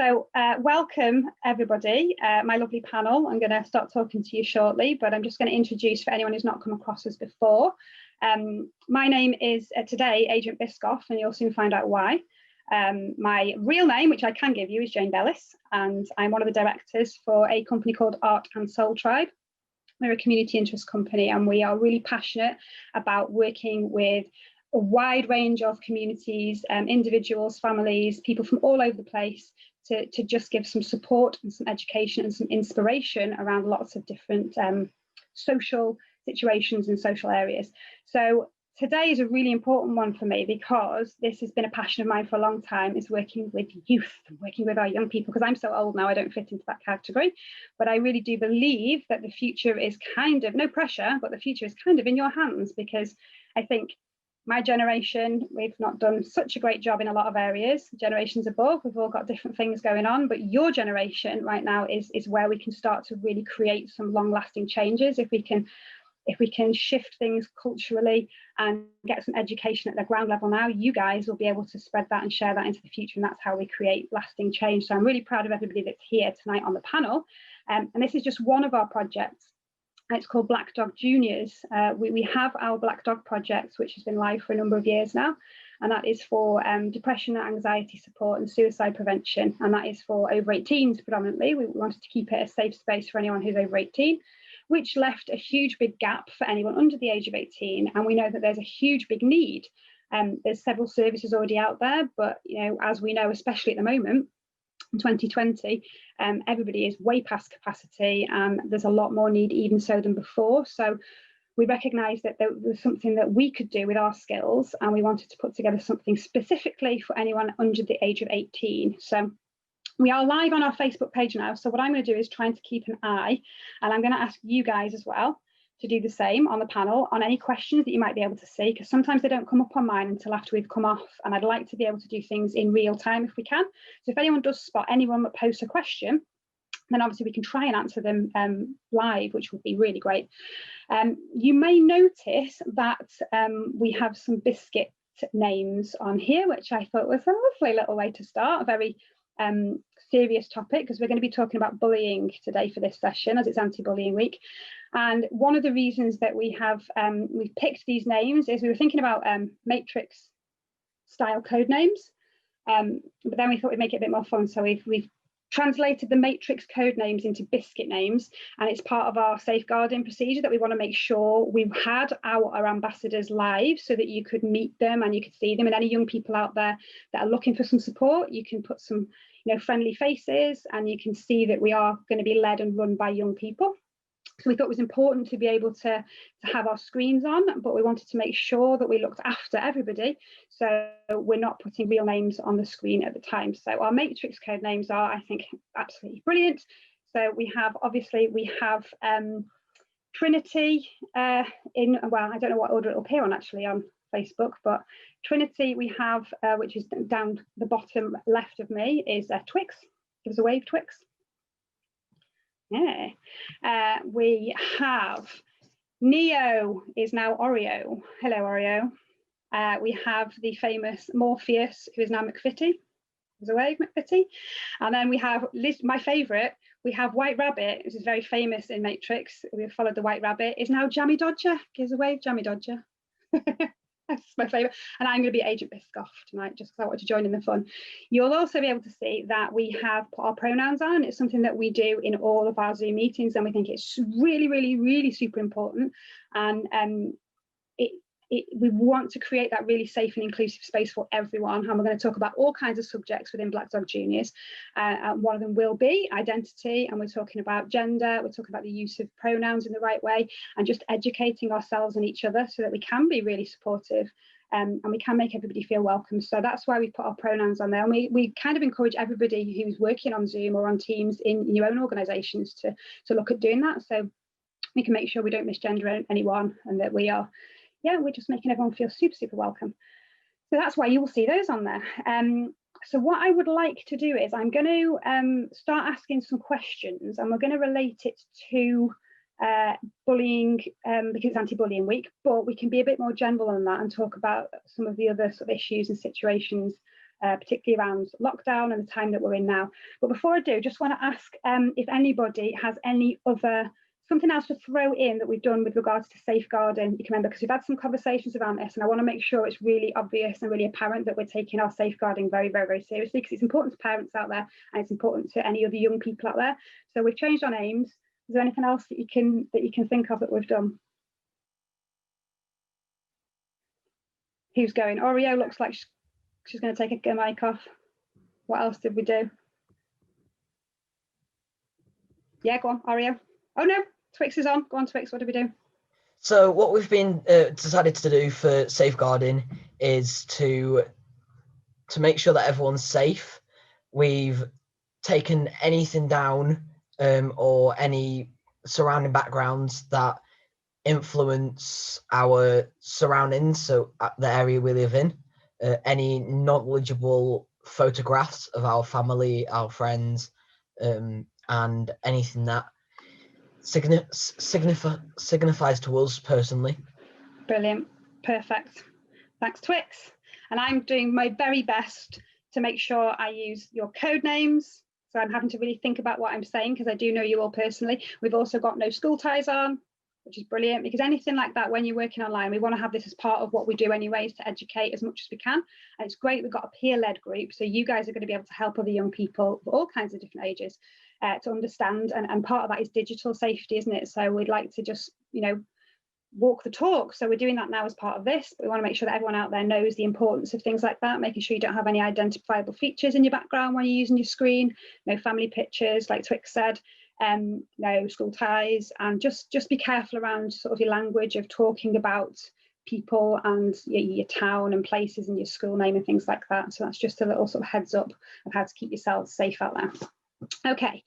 Welcome everybody, my lovely panel. I'm going to start talking to you shortly, but I'm just going to introduce for anyone who's not come across us before. My name is today Agent Biscoff, and you'll soon find out why. My real name, which I can give you, is Jane Bellis, and I'm one of the directors for a company called Art&Soul Tribe. We're a community interest company, and we are really passionate about working with a wide range of communities, individuals, families, people from all over the place to just give some support and some education and some inspiration around lots of different social situations and social areas. So today is a really important one for me because this has been a passion of mine for a long time, is working with youth, working with our young people, because I'm so old now I don't fit into that category. But I really do believe that the future is kind of, no pressure, but the future is kind of in your hands, because I think my generation, we've not done such a great job in a lot of areas. Generations above, we've all got different things going on, but your generation right now is where we can start to really create some long-lasting changes. If we can shift things culturally and get some education at the ground level now, you guys will be able to spread that and share that into the future, and that's how we create lasting change. So I'm really proud of everybody that's here tonight on the panel, and this is just one of our projects. It's called Black Dog Juniors. We have our Black Dog project, which has been live for a number of years now, and that is for depression, anxiety support and suicide prevention, and that is for over 18s predominantly. We wanted to keep it a safe space for anyone who's over 18, which left a huge big gap for anyone under the age of 18, and we know that there's a huge big need. There's several services already out there, but as we know, especially at the moment, in 2020, everybody is way past capacity, and there's a lot more need even so than before. So we recognised that there was something that we could do with our skills, and we wanted to put together something specifically for anyone under the age of 18. So we are live on our Facebook page now. So what I'm going to do is trying to keep an eye, and I'm going to ask you guys as well to do the same on the panel on any questions that you might be able to see, because sometimes they don't come up on mine until after we've come off, and I'd like to be able to do things in real time if we can. So if anyone does spot anyone that posts a question, then obviously we can try and answer them live, which would be really great. You may notice that we have some biscuit names on here, which I thought was a lovely little way to start, a very serious topic, because we're going to be talking about bullying today for this session, as it's anti-bullying week. And one of the reasons that we've picked these names is we were thinking about Matrix style code names, but then we thought we'd make it a bit more fun, so we've translated the Matrix code names into biscuit names, and it's part of our safeguarding procedure that we want to make sure we've had our ambassadors live so that you could meet them and you could see them. And any young people out there that are looking for some support, you can put some friendly faces, and you can see that we are going to be led and run by young people. So we thought it was important to be able to have our screens on, but we wanted to make sure that we looked after everybody, so we're not putting real names on the screen at the time. So our Matrix code names are, I think, absolutely brilliant. So we have Trinity well, I don't know what order it'll appear on actually on Facebook, but Trinity we have, which is down the bottom left of me, is Twix. Give us a wave, Twix. Yeah, we have Neo is now Oreo. Hello, Oreo. We have the famous Morpheus, who is now McFitty. There's a wave, McFitty. And then we have my favourite. We have White Rabbit, which is very famous in Matrix. We've followed the White Rabbit. Is now Jammy Dodger. Gives a wave, Jammy Dodger. That's my favourite. And I'm going to be Agent Biscoff tonight, just because I want to join in the fun. You'll also be able to see that we have put our pronouns on. It's something that we do in all of our Zoom meetings, and we think it's really, really, really super important. And we want to create that really safe and inclusive space for everyone. And we're going to talk about all kinds of subjects within Black Dog Juniors. One of them will be identity, and we're talking about gender, we're talking about the use of pronouns in the right way, and just educating ourselves and each other so that we can be really supportive, and we can make everybody feel welcome. So that's why we put our pronouns on there, and we kind of encourage everybody who's working on Zoom or on Teams in your own organisations to look at doing that, so we can make sure we don't misgender anyone, and that we're just making everyone feel super, super welcome. So that's why you will see those on there. So what I would like to do is I'm going to start asking some questions, and we're going to relate it to bullying, because it's anti-bullying week, but we can be a bit more general than that and talk about some of the other sort of issues and situations particularly around lockdown and the time that we're in now. But before I do, just want to ask if anybody has any other something else to throw in that we've done with regards to safeguarding. You can remember, because we've had some conversations around this, and I want to make sure it's really obvious and really apparent that we're taking our safeguarding very, very, very seriously, because it's important to parents out there and it's important to any other young people out there. So we've changed our names. Is there anything else that you can think of that we've done? Who's going? Oreo looks like she's going to take a mic off. What else did we do? Yeah, go on, Oreo. Oh no, Twix is on. Go on, Twix, what did we do? So what we've been decided to do for safeguarding is to make sure that everyone's safe. We've taken anything down or any surrounding backgrounds that influence our surroundings, so the area we live in, any knowledgeable photographs of our family, our friends, and anything that signifies to us personally. Brilliant, perfect. Thanks, Twix. And I'm doing my very best to make sure I use your code names. So I'm having to really think about what I'm saying, because I do know you all personally. We've also got no school ties on, which is brilliant, because anything like that, when you're working online, we want to have this as part of what we do anyways, to educate as much as we can. And it's great, we've got a peer-led group, so you guys are going to be able to help other young people of all kinds of different ages to understand, and part of that is digital safety, isn't it? So we'd like to just, walk the talk. So we're doing that now as part of this, but we want to make sure that everyone out there knows the importance of things like that, making sure you don't have any identifiable features in your background when you're using your screen, no family pictures, like Twix said, no school ties, and just be careful around sort of your language of talking about people and your town and places and your school name and things like that. So that's just a little sort of heads up of how to keep yourselves safe out there. Okay.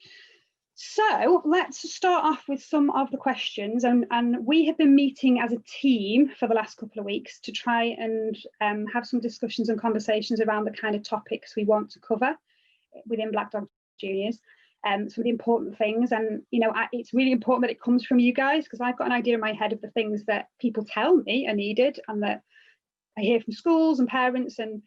So let's start off with some of the questions, and we have been meeting as a team for the last couple of weeks to try and have some discussions and conversations around the kind of topics we want to cover within Black Dog Juniors, some of the important things. And it's really important that it comes from you guys, because I've got an idea in my head of the things that people tell me are needed and that I hear from schools and parents, and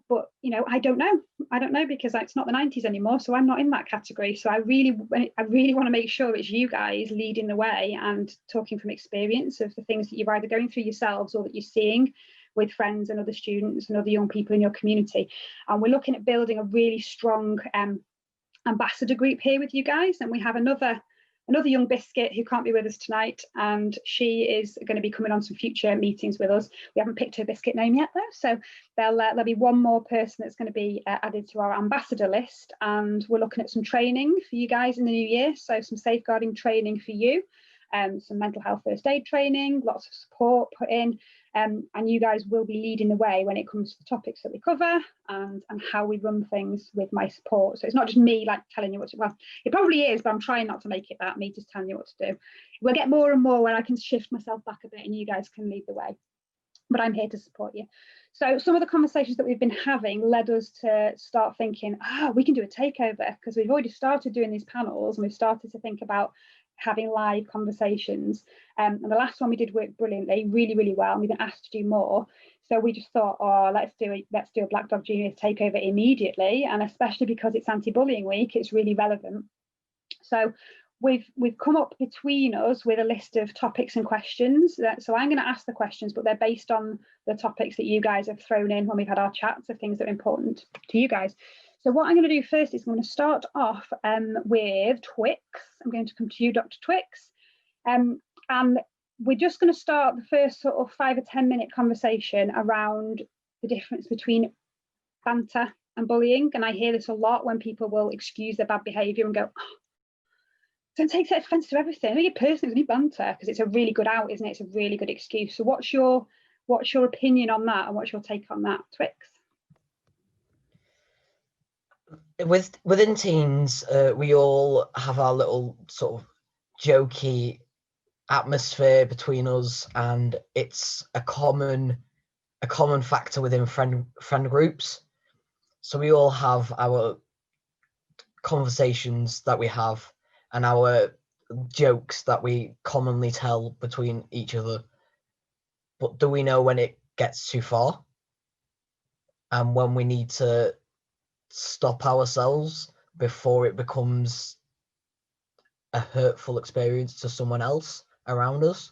but I don't know because it's not the 90s anymore, so I'm not in that category. So I really want to make sure it's you guys leading the way and talking from experience of the things that you're either going through yourselves or that you're seeing with friends and other students and other young people in your community. And we're looking at building a really strong ambassador group here with you guys, and we have another young biscuit who can't be with us tonight, and she is going to be coming on some future meetings with us. We haven't picked her biscuit name yet though, so there'll be one more person that's going to be added to our ambassador list, and we're looking at some training for you guys in the new year. So some safeguarding training for you, some mental health first aid training, lots of support put in, and you guys will be leading the way when it comes to the topics that we cover and how we run things with my support. So it's not just me like telling you what to, well, it probably is, but I'm trying not to make it that, me just telling you what to do. We'll get more and more where I can shift myself back a bit and you guys can lead the way, but I'm here to support you. So some of the conversations that we've been having led us to start thinking, we can do a takeover, because we've already started doing these panels and we've started to think about having live conversations, and the last one we did work brilliantly, really, really well, and we've been asked to do more. So we just thought, let's do a Black Dog Juniors takeover immediately, and especially because it's anti-bullying week, it's really relevant. So we've come up between us with a list of topics and questions. So I'm going to ask the questions, but they're based on the topics that you guys have thrown in when we've had our chats of things that are important to you guys. So what I'm going to do first is I'm going to start off with Twix. I'm going to come to you, Dr. Twix. And we're just going to start the first sort of 5 or 10 minute conversation around the difference between banter and bullying. And I hear this a lot when people will excuse their bad behaviour and go, don't take offence to everything. I think personally, it's only banter, because it's a really good out, isn't it? It's a really good excuse. So what's your opinion on that, and what's your take on that, Twix? Within teens, we all have our little sort of jokey atmosphere between us, and it's a common factor within friend groups. So we all have our conversations that we have and our jokes that we commonly tell between each other. But do we know when it gets too far? and when we need to stop ourselves before it becomes a hurtful experience to someone else around us.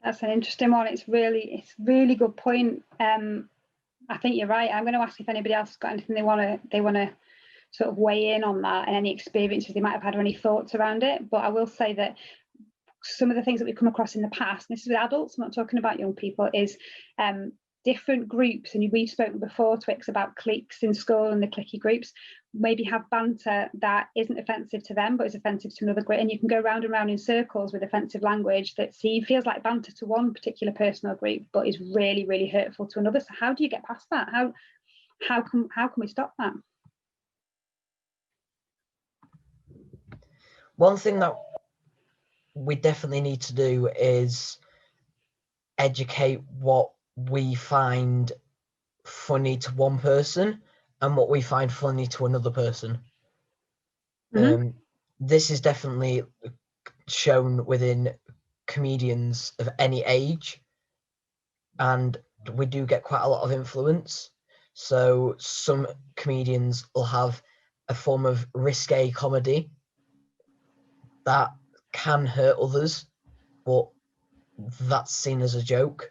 That's an interesting one. It's really good point. I think you're right. I'm going to ask if anybody else has got anything they want to sort of weigh in on that, and any experiences they might have had or any thoughts around it. But I will say that some of the things that we've come across in the past, and this is with adults, I'm not talking about young people, is different groups, and we've spoken before, Twix, about cliques in school and the cliquey groups, maybe have banter that isn't offensive to them but is offensive to another group, and you can go round and round in circles with offensive language that feels like banter to one particular person or group but is really, really hurtful to another. So how do you get past that? How can we stop that? One thing that we definitely need to do is educate what we find funny to one person and what we find funny to another person. This is definitely shown within comedians of any age, and we do get quite a lot of influence. So some comedians will have a form of risque comedy that can hurt others, but that's seen as a joke.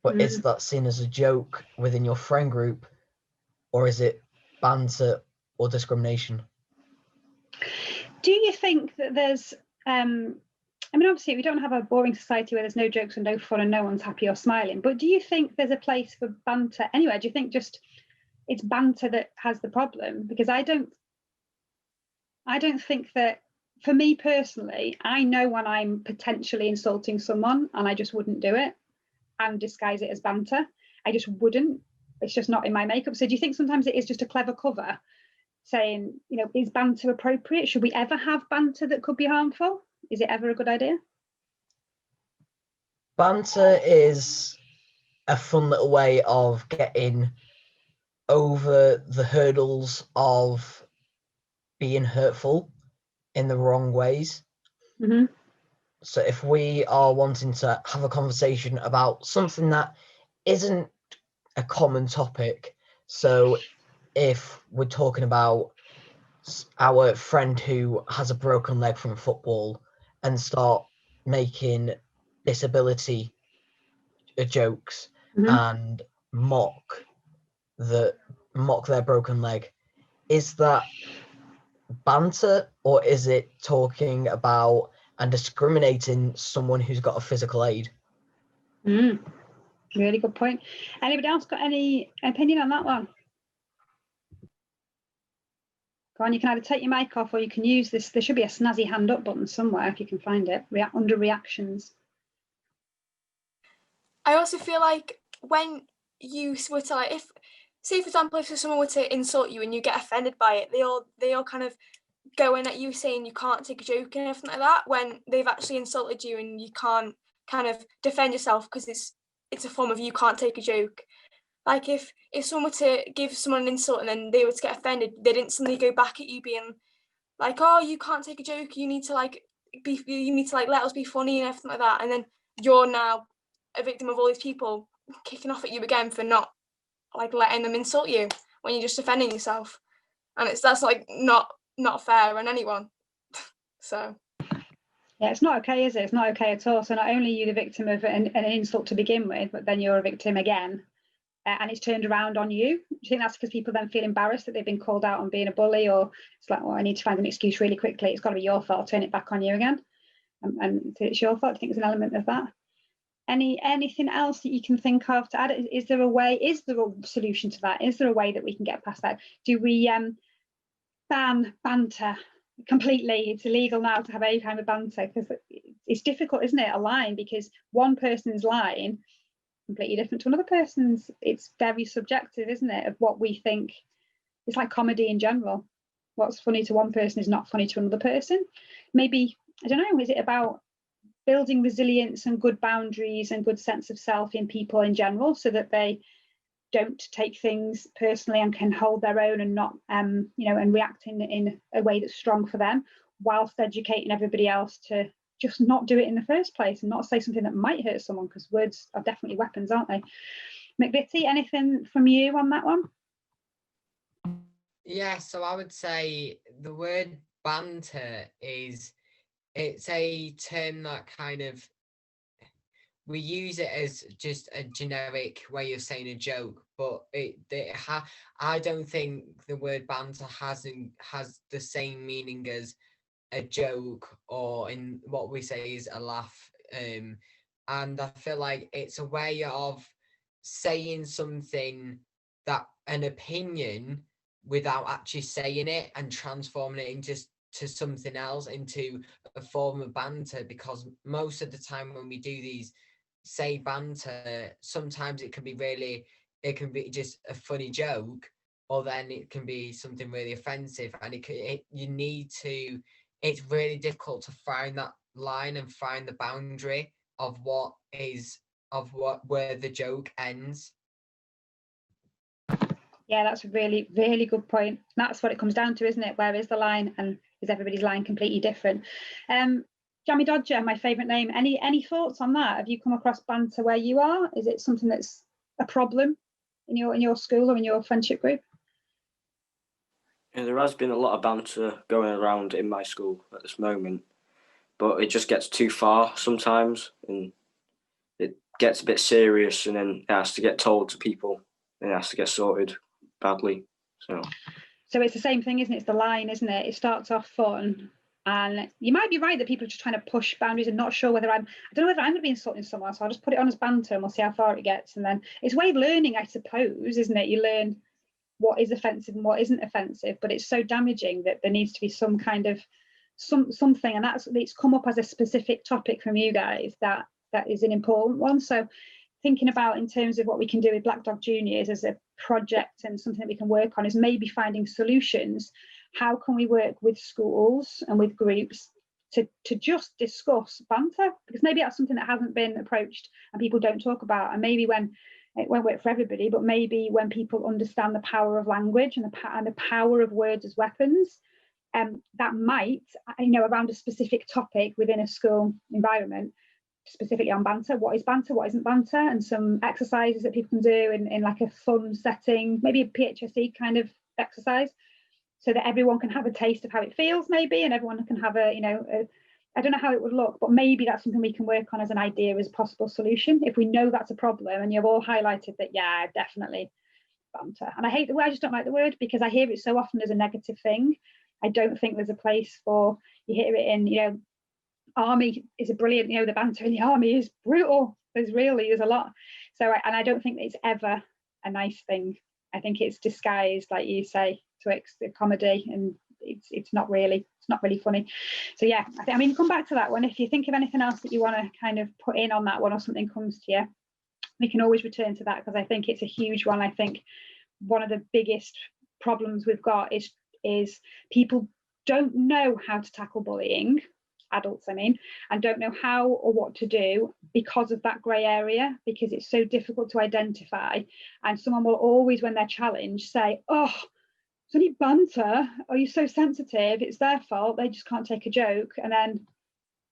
But is that seen as a joke within your friend group, or is it banter or discrimination? Do you think that there's I mean, obviously we don't have a boring society where there's no jokes and no fun and no one's happy or smiling, but do you think there's a place for banter anywhere? Do you think just it's banter that has the problem? Because I don't think that, for me personally, I know when I'm potentially insulting someone and I just wouldn't do it and disguise it as banter. I just wouldn't. It's just not in my makeup. So do you think sometimes it is just a clever cover saying, you know, is banter appropriate? Should we ever have banter that could be harmful? Is it ever a good idea? Banter is a fun little way of getting over the hurdles of being hurtful in the wrong ways. So if we are wanting to have a conversation about something that isn't a common topic, so if we're talking about our friend who has a broken leg from football and start making disability jokes and mock their broken leg, is that banter, or is it talking about and discriminating someone who's got a physical aid? Really good point. Anybody else got any opinion on that one? Go on, you can either take your mic off or you can use this. There should be a snazzy hand up button somewhere if you can find it, under reactions. I also feel like when you were to, like, if, say for example, if someone were to insult you and you get offended by it, they all kind of go in at you saying you can't take a joke and everything like that, when they've actually insulted you and you can't kind of defend yourself because it's a form of you can't take a joke. Like if someone were to give someone an insult and then they were to get offended, they'd instantly go back at you being like, oh, you can't take a joke, you need to let us be funny and everything like that, and then you're now a victim of all these people kicking off at you again for not like letting them insult you when you're just defending yourself, and that's like not fair on anyone. So yeah, it's not okay, is it? It's not okay at all. So not only are you the victim of an insult to begin with, but then you're a victim again, and it's turned around on you. Do you think that's because people then feel embarrassed that they've been called out on being a bully, or it's like, well, I need to find an excuse really quickly, it's got to be your fault, turn it back on you again, and it's your fault? I think there's an element of that. Anything else that you can think of to add? Is there a solution to that? Is there a way that we can get past that? Do we ban banter completely? It's illegal now to have any kind of banter, because it's difficult, isn't it, a line, because one person's line completely different to another person's. It's very subjective, isn't it, of what we think. It's like comedy in general. What's funny to one person is not funny to another person. Maybe, I don't know, is it about building resilience and good boundaries and good sense of self in people in general, so that they don't take things personally and can hold their own and not and react in a way that's strong for them, whilst educating everybody else to just not do it in the first place and not say something that might hurt someone, because words are definitely weapons, aren't they? McVitie, anything from you on that one? Yeah, so I would say the word banter it's a term that kind of, we use it as just a generic way of saying a joke, but I don't think the word banter has the same meaning as a joke, or in what we say is a laugh. And I feel like it's a way of saying something, that an opinion, without actually saying it, and transforming it into something else, into a form of banter. Because most of the time when we do these say banter, sometimes it can be just a funny joke, or then it can be something really offensive, and it's really difficult to find that line and find the boundary of where the joke ends. Yeah, that's a really, really good point. That's what it comes down to, isn't it? Where is the line, and is everybody's line completely different? Jammy Dodger, my favourite name. Any thoughts on that? Have you come across banter where you are? Is it something that's a problem in your school or in your friendship group? Yeah, there has been a lot of banter going around in my school at this moment, but it just gets too far sometimes, and it gets a bit serious, and then it has to get told to people, and it has to get sorted badly. So it's the same thing, isn't it? It's the line, isn't it? It starts off fun, and you might be right that people are just trying to push boundaries and not sure whether I don't know whether I'm going to be insulting someone, so I'll just put it on as banter and we'll see how far it gets. And then it's a way of learning, I suppose, isn't it? You learn what is offensive and what isn't offensive, but it's so damaging that there needs to be some kind of something, and it's come up as a specific topic from you guys that is an important one. So thinking about in terms of what we can do with Black Dog Juniors as a project and something that we can work on is maybe finding solutions. How can we work with schools and with groups to just discuss banter? Because maybe that's something that hasn't been approached and people don't talk about. And maybe when it won't work for everybody, but maybe when people understand the power of language and the power of words as weapons, that might, around a specific topic within a school environment, specifically on banter, what is banter, what isn't banter, and some exercises that people can do in like a fun setting, maybe a PHSE kind of exercise, so that everyone can have a taste of how it feels, maybe, and everyone can have I don't know how it would look, but maybe that's something we can work on as an idea, as a possible solution. If we know that's a problem, and you've all highlighted that, yeah, definitely banter. And I hate the word, I just don't like the word, because I hear it so often as a negative thing. I don't think there's a place for, you hear it in, army is a brilliant, the banter in the army is brutal. There's a lot. So, and I don't think it's ever a nice thing. I think it's disguised, like you say, to comedy, and it's not really funny. So yeah, I mean, come back to that one. If you think of anything else that you want to kind of put in on that one, or something comes to you, we can always return to that, because I think it's a huge one. I think one of the biggest problems we've got is people don't know how to tackle bullying, adults I mean, and don't know how or what to do because of that grey area, because it's so difficult to identify. And someone will always, when they're challenged, say, oh, it's only banter, oh, you're so sensitive, it's their fault, they just can't take a joke. And then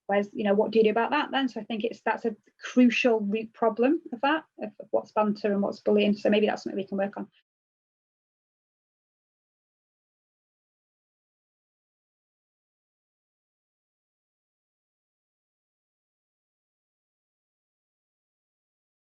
what do you do about that then? So I think that's a crucial root problem of what's banter and what's bullying. So maybe that's something we can work on.